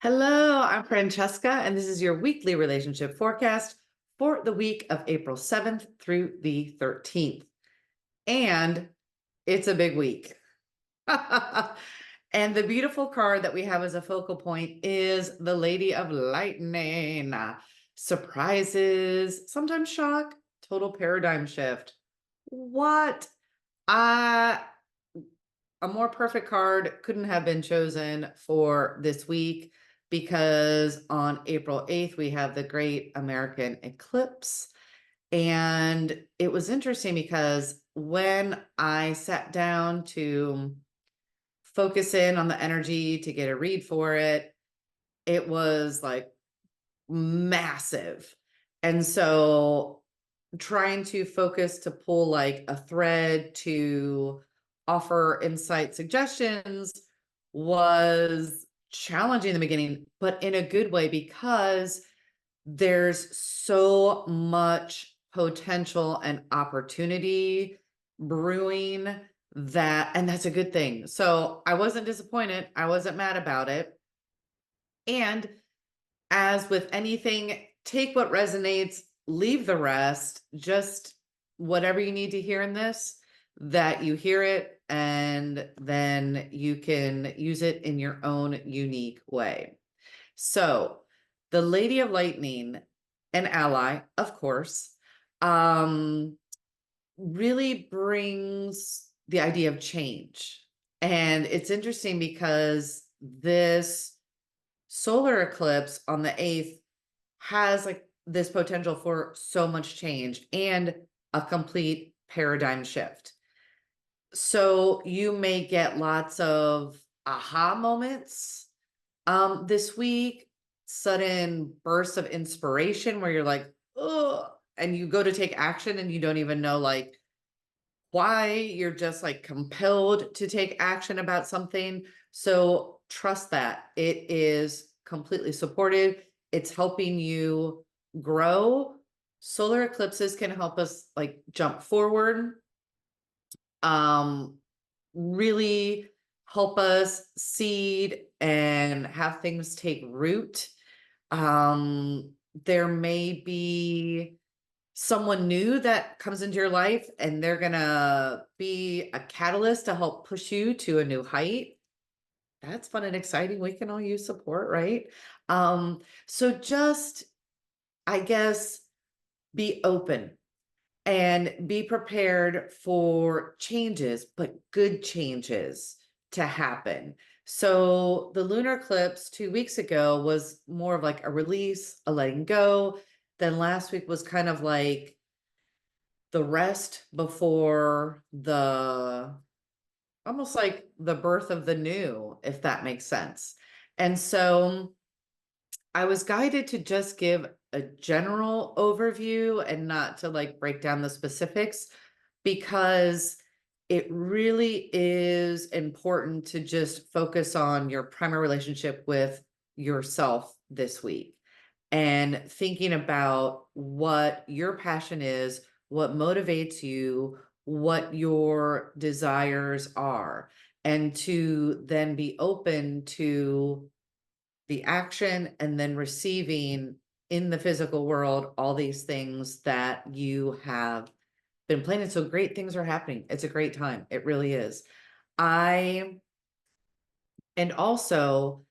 Hello, I'm Francesca, and this is your weekly relationship forecast for the week of April 7th through the 13th. And it's a big week. And the beautiful card that we have as a focal point is the Lady of Lightning. Surprises, sometimes shock, total paradigm shift. What? Uh, a more perfect card couldn't have been chosen for this week because on April 8th, we have the Great American Eclipse. And it was interesting because when I sat down to focus in on the energy to get a read for it, it was like massive. And so trying to focus to pull like a thread to offer insight suggestions was challenging in the beginning, but in a good way because there's so much potential and opportunity brewing and that's a good thing. So I wasn't disappointed. I wasn't mad about it. And as with anything, take what resonates, leave the rest, just whatever you need to hear in this, that you hear it, and then you can use it in your own unique way. So, the Lady of Lightning, an ally, of course, really brings the idea of change. And it's interesting because this solar eclipse on the 8th has like this potential for so much change and a complete paradigm shift. So you may get lots of aha moments this week, sudden bursts of inspiration where you're like, oh, and you go to take action and you don't even know like why. You're just like compelled to take action about something. So trust that it is completely supported. It's helping you grow. Solar eclipses can help us like jump forward, um, really help us seed and have things take root. There may be someone new that comes into your life and they're gonna be a catalyst to help push you to a new height. That's fun and exciting. We can all use support, right? So just, I guess, be open and be prepared for changes, but good changes to happen. So the lunar eclipse 2 weeks ago was more of like a release, a letting go. Then last week was kind of like the rest before the almost like the birth of the new, if that makes sense. And so I was guided to just give a general overview and not to like break down the specifics because it really is important to just focus on your primary relationship with yourself this week and thinking about what your passion is, what motivates you, what your desires are, and to then be open to the action and then receiving in the physical world all these things that you have been planning. So great things are happening. It's a great time. It really is. I and also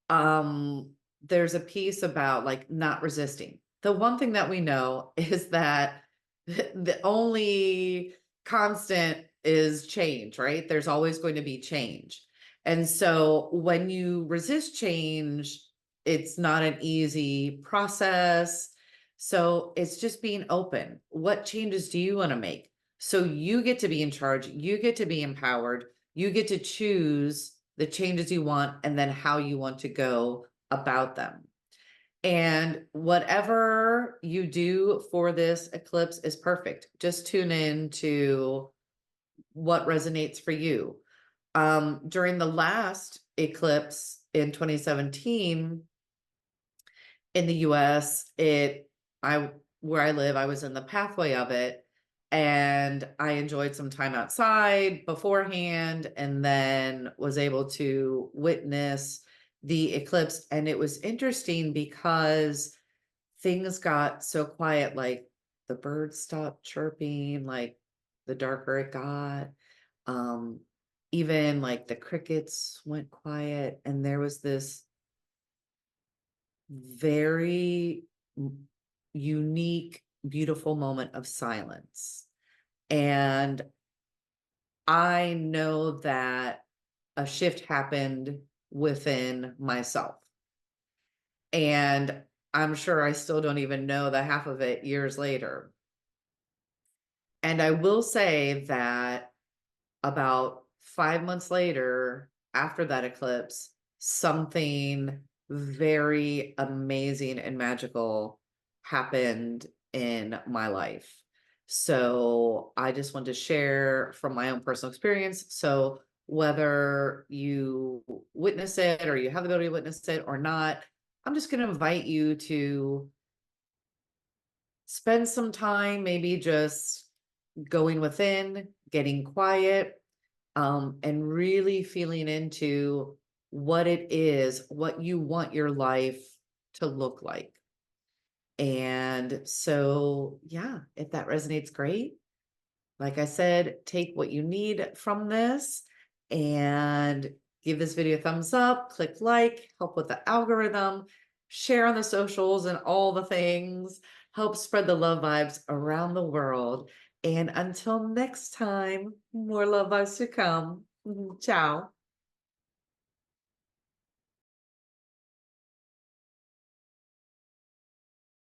there's a piece about like not resisting. The one thing that we know is that the only constant is change, right? There's always going to be change. And so when you resist change, it's not an easy process. So it's just being open. What changes do you want to make? So you get to be in charge, you get to be empowered, you get to choose the changes you want and then how you want to go about them. And whatever you do for this eclipse is perfect. Just tune in to what resonates for you. During the last eclipse in 2017 in the US, where I live, I was in the pathway of it. And I enjoyed some time outside beforehand and then was able to witness the eclipse, and it was interesting because things got so quiet, like the birds stopped chirping, like the darker it got. Um, Even like the crickets went quiet, and there was this very unique, beautiful moment of silence. And I know that a shift happened within myself. And I'm sure I still don't even know the half of it years later. And I will say that about 5 months later, after that eclipse, something very amazing and magical happened in my life. So I just want to share from my own personal experience. So whether you witness it or you have the ability to witness it or not, I'm just going to invite you to spend some time, maybe just going within, getting quiet, and really feeling into what it is, what you want your life to look like. And so, yeah, if that resonates, great. Like I said, take what you need from this and give this video a thumbs up, click like, help with the algorithm, share on the socials and all the things, help spread the love vibes around the world. And until next time, more love vibes to come. Ciao.